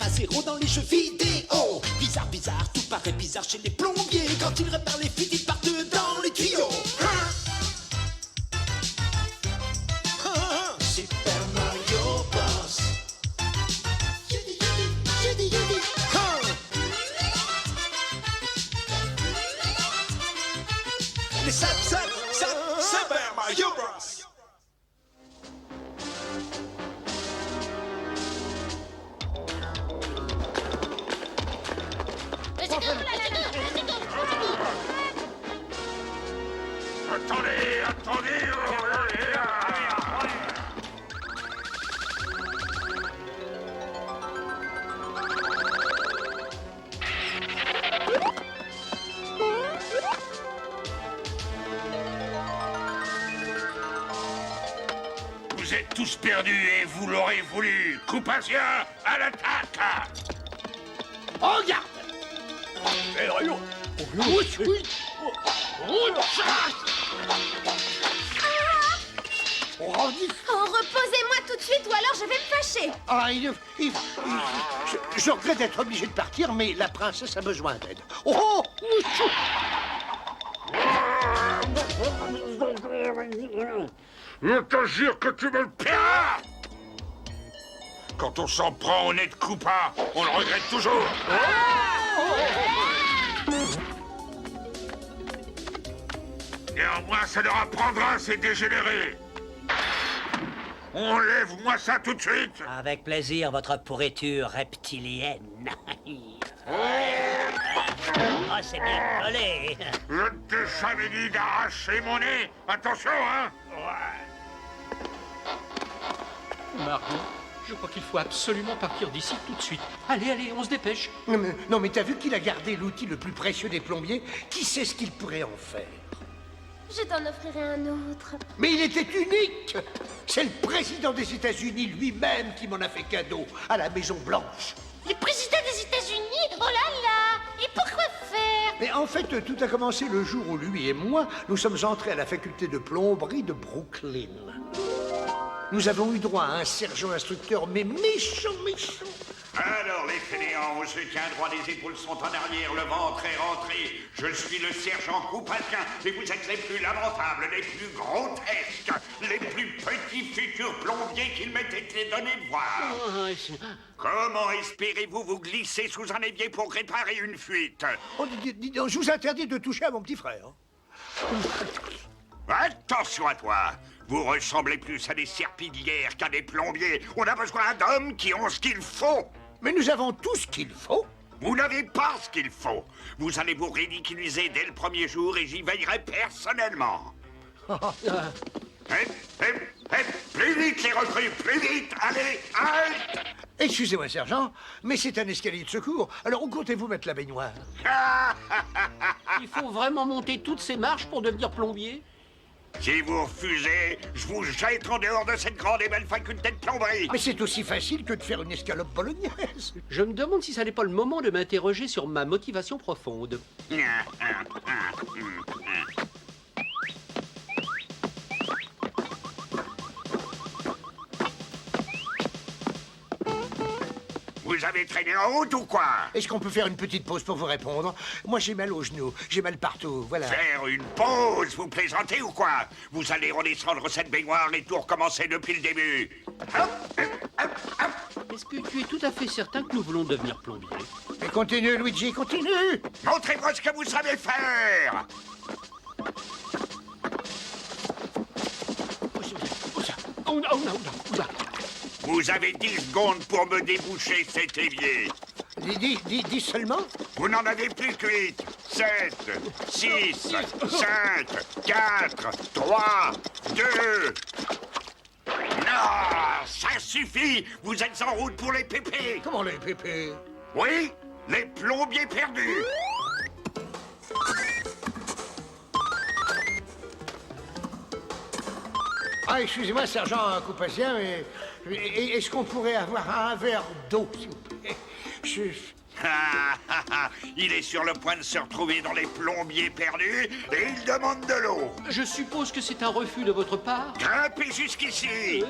à zéro dans les jeux vidéo. Bizarre, bizarre, tout paraît bizarre chez les plombiers. Quand ils réparent les fuites, ils partent dans les tuyaux. Super Mario Bros. Les Super Mario Bros. Attendez, attendez. Vous êtes tous perdus et vous l'aurez voulu. Coupatien, à l'attaque. Regarde. Eh, Rayon. Oui. Oh, reposez-moi tout de suite ou alors je vais me fâcher. Ah, je regrette d'être obligé de partir, mais la princesse a besoin d'aide. Oh, Je te jure que tu me le paieras. Quand on s'en prend au nez de Koopa, on le regrette toujours. Néanmoins, ça leur apprendra, ces dégénérés. Enlève-moi ça tout de suite. Avec plaisir, votre pourriture reptilienne. Oh, c'est bien collé. Je t'ai jamais dit d'arracher mon nez. Attention, hein. Mario, je crois qu'il faut absolument partir d'ici tout de suite. Allez, allez, on se dépêche. non, mais t'as vu qu'il a gardé l'outil le plus précieux des plombiers? Qui sait ce qu'il pourrait en faire? Je t'en offrirai un autre. Mais il était unique! C'est le président des États-Unis lui-même qui m'en a fait cadeau à la Maison-Blanche. Le président des États-Unis? Oh là là! Et pourquoi faire? Mais en fait, tout a commencé le jour où lui et moi, nous sommes entrés à la faculté de plomberie de Brooklyn. Nous avons eu droit à un sergent instructeur, mais méchant. Alors, les fainéants, on se tient droit, les épaules sont en arrière, le ventre est rentré. Je suis le sergent Coupatien, et vous êtes les plus lamentables, les plus grotesques, les plus petits futurs plombiers qu'il m'ait été donné de voir. Comment espérez-vous vous glisser sous un évier pour réparer une fuite? Oh, dis donc, je vous interdis de toucher à mon petit frère. Attention à toi. Vous ressemblez plus à des serpillières qu'à des plombiers. On a besoin d'hommes qui ont ce qu'il faut. Mais nous avons tout ce qu'il faut. Vous n'avez pas ce qu'il faut. Vous allez vous ridiculiser dès le premier jour et j'y veillerai personnellement. Plus vite les recrues, plus vite. Allez, halte. Excusez-moi, sergent, mais c'est un escalier de secours. Alors où comptez-vous mettre la baignoire? Il faut vraiment monter toutes ces marches pour devenir plombier? Si vous refusez, je vous jette en dehors de cette grande et belle faculté de plomberie. Mais c'est aussi facile que de faire une escalope bolognaise. Je me demande si ça n'est pas le moment de m'interroger sur ma motivation profonde. Vous avez traîné en route ou quoi? Est-ce qu'on peut faire une petite pause pour vous répondre? Moi, j'ai mal aux genoux, j'ai mal partout, voilà. Faire une pause? Vous plaisantez ou quoi? Vous allez redescendre cette baignoire et tout recommencer depuis le début. Est-ce que tu es tout à fait certain que nous voulons devenir plombier? Mais continue, Luigi, continue! Montrez-moi ce que vous savez faire! Vous avez 10 secondes pour me déboucher cet évier. 10 seulement? Vous n'en avez plus que 8, 7, 6, 5, 4, 3, 2... Non, ça suffit. Vous êtes en route pour les pépés. Comment les pépés? Oui, les plombiers perdus. Ah, excusez-moi, sergent Coupatien, mais est-ce qu'on pourrait avoir un verre d'eau, s'il vous plaît? Il est sur le point de se retrouver dans les plombiers perdus et il demande de l'eau. Je suppose que c'est un refus de votre part? Grimpez jusqu'ici.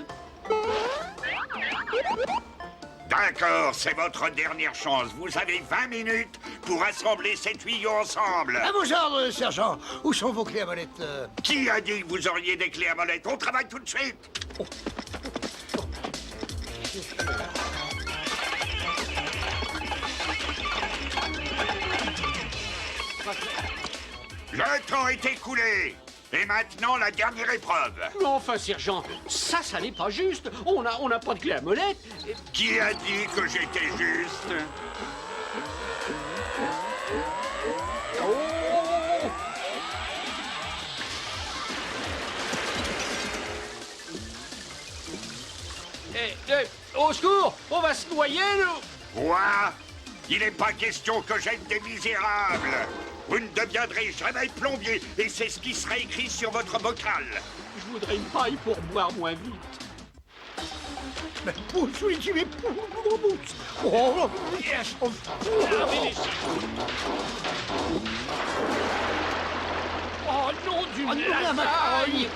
D'accord, c'est votre dernière chance. Vous avez 20 minutes pour assembler ces tuyaux ensemble. À vos ordres, sergent. Où sont vos clés à molette Qui a dit que vous auriez des clés à molette? On travaille tout de suite. Le temps est écoulé. Et maintenant, la dernière épreuve. Mais enfin, sergent, ça n'est pas juste. On n'a pas de clé à molette. Qui a dit que j'étais juste? Au secours, on va se noyer, nous. Quoi? Il n'est pas question que j'aide des misérables. Vous ne deviendrez jamais plombier, et c'est ce qui sera écrit sur votre bocal. Je voudrais une paille pour boire moins vite. Mais pousse, Luigi, mais pousse. Oh, yes. Oh non, du Oh, non, la macarogne.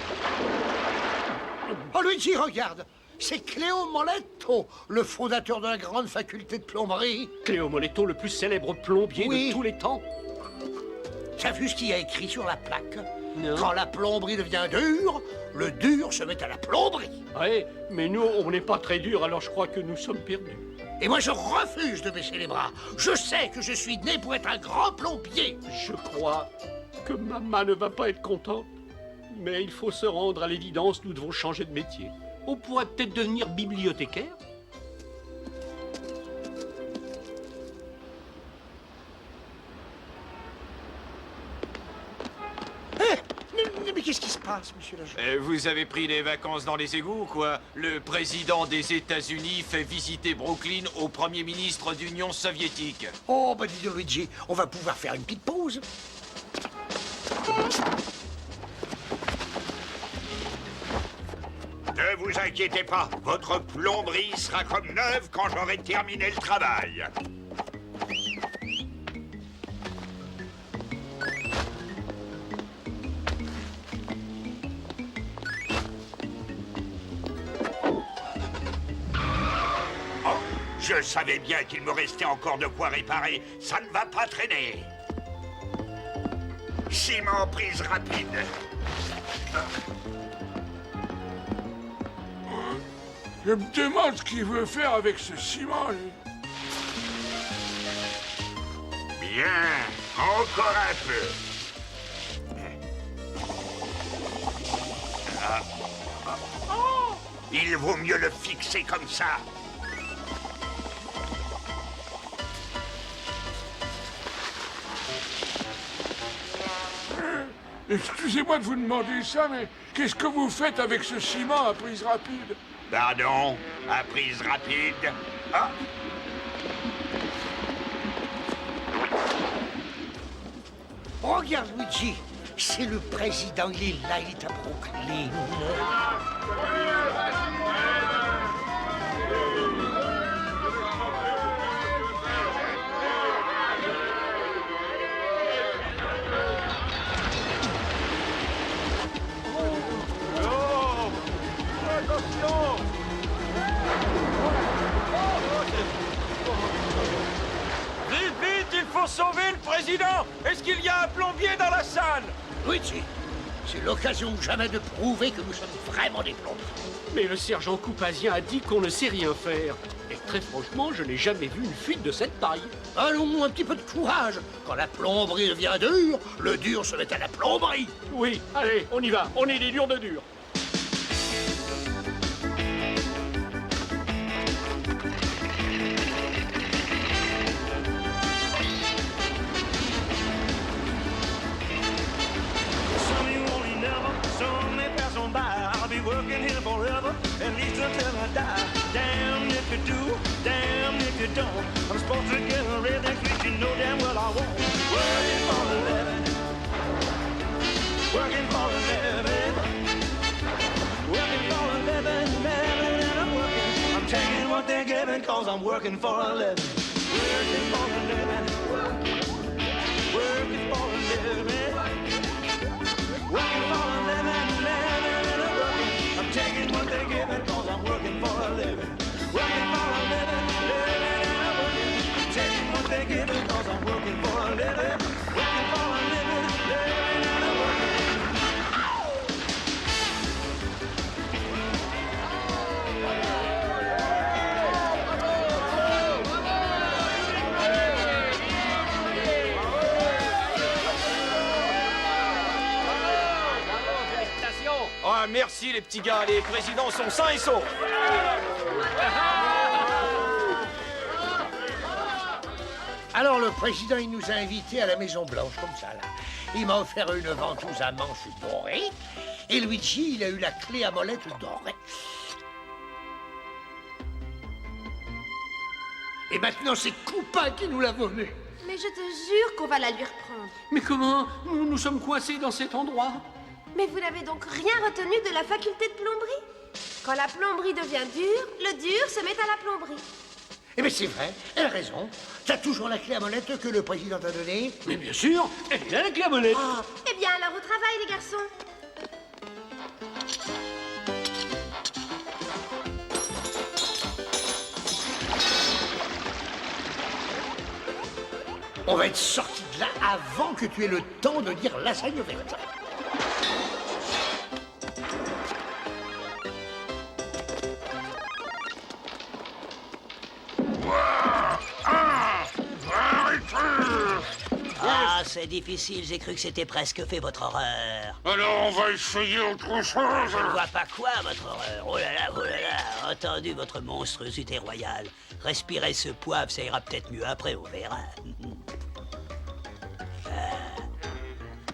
Oh, Luigi, regarde. C'est Cléo Moletto, le fondateur de la grande faculté de plomberie. Cléo Moletto, le plus célèbre plombier Oui. de tous les temps. T'as vu ce qu'il y a écrit sur la plaque? Non. Quand la plomberie devient dure, le dur se met à la plomberie. Ouais, mais nous, on n'est pas très durs, alors je crois que nous sommes perdus. Et moi, je refuse de baisser les bras. Je sais que je suis né pour être un grand plombier. Je crois que maman ne va pas être contente. Mais il faut se rendre à l'évidence, nous devons changer de métier. On pourrait peut-être devenir bibliothécaire. Mais qu'est-ce qui se passe, monsieur l'agent? Vous avez pris des vacances dans les égouts ou quoi? Le président des États-Unis fait visiter Brooklyn au Premier ministre d'Union soviétique. Oh, bah dis donc, Luigi, on va pouvoir faire une petite pause. Ne vous inquiétez pas, votre plomberie sera comme neuve quand j'aurai terminé le travail. Oh, je savais bien qu'il me restait encore de quoi réparer. Ça ne va pas traîner. Ciment prise rapide. Je me demande ce qu'il veut faire avec ce ciment, lui. Bien, encore un peu. Il vaut mieux le fixer comme ça. Excusez-moi de vous demander ça, mais qu'est-ce que vous faites avec ce ciment à prise rapide? Pardon, à prise rapide. Ah. Regarde, Luigi, c'est le président, il est là, il est à Brooklyn. Vite, vite, il faut sauver le président! Est-ce qu'il y a un plombier dans la salle? Luigi, c'est l'occasion ou jamais de prouver que nous sommes vraiment des plombiers. Mais le sergent Coupazien a dit qu'on ne sait rien faire. Et très franchement, je n'ai jamais vu une fuite de cette taille. Allons, un petit peu de courage. Quand la plomberie devient dure, le dur se met à la plomberie. Oui, allez, on y va. On est des durs de durs. Some you only never, some may pass on by. I'll be working here forever, at least until I die. Damn if you do, damn if you don't. I'm supposed to get a raise next week, you know damn well I won't. Working for a living, working for a living, working for a living, living and I'm working. I'm taking what they're giving, cause I'm working for a living. Working for a living, working for a living. Working for a living, living and I'm working. I'm taking what they're giving, cause I'm working for a living. Working for a living, merci les petits gars, les présidents sont sains et saufs. Alors le président, il nous a invités à la Maison Blanche, comme ça, là. Il m'a offert une ventouse à manches dorée, et Luigi, il a eu la clé à molette dorée. Et maintenant, c'est Koopa qui nous l'a volée. Mais je te jure qu'on va la lui reprendre. Mais comment? Nous sommes coincés dans cet endroit. Mais vous n'avez donc rien retenu de la faculté de plomberie? Quand la plomberie devient dure, le dur se met à la plomberie. Eh bien, c'est vrai, elle a raison. T'as toujours la clé à molette que le président t'a donnée? Mais bien sûr, elle a la clé à molette. Eh bien, alors au travail, les garçons. On va être sorti de là avant que tu aies le temps de dire lasagne verte. Ah, c'est difficile, j'ai cru que c'était presque fait, votre horreur. Alors on va essayer autre chose. Je ne vois pas quoi, votre horreur. Oh là là, entendu votre monstruosité royale. Respirez ce poivre, ça ira peut-être mieux après, on verra.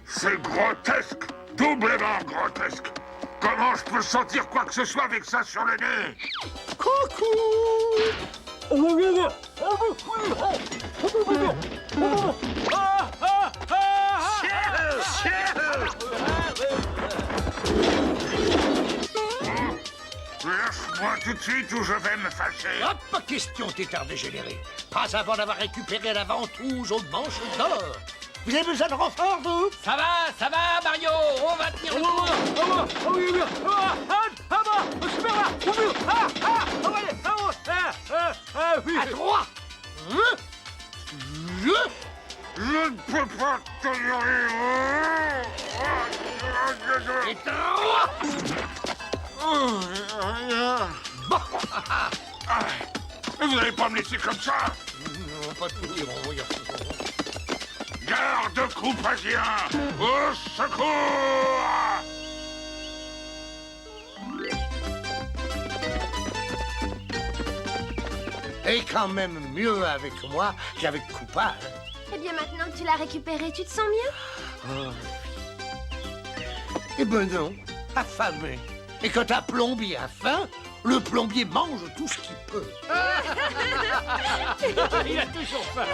C'est grotesque, doublement grotesque. Comment je peux sentir quoi que ce soit avec ça sur le nez? Lâche-moi tout de suite ou je vais me fâcher. Hop, pas question, tétard dégénéré. Pas avant d'avoir récupéré la ventouse aux manches d'or. Vous avez besoin de renfort, vous? Ça va, Mario, on va tenir le coup. À droite. Je ne peux pas tenir Et droit. Vous n'allez pas me laisser comme ça. Non, pas de dire, Garde Koopasien, au secours. Et quand même mieux avec moi qu'avec Koopa. Hein. Eh bien, maintenant que tu l'as récupéré, tu te sens mieux? Eh ben non, affamé. Et quand un plombier a faim, le plombier mange tout ce qu'il peut. Il a toujours faim.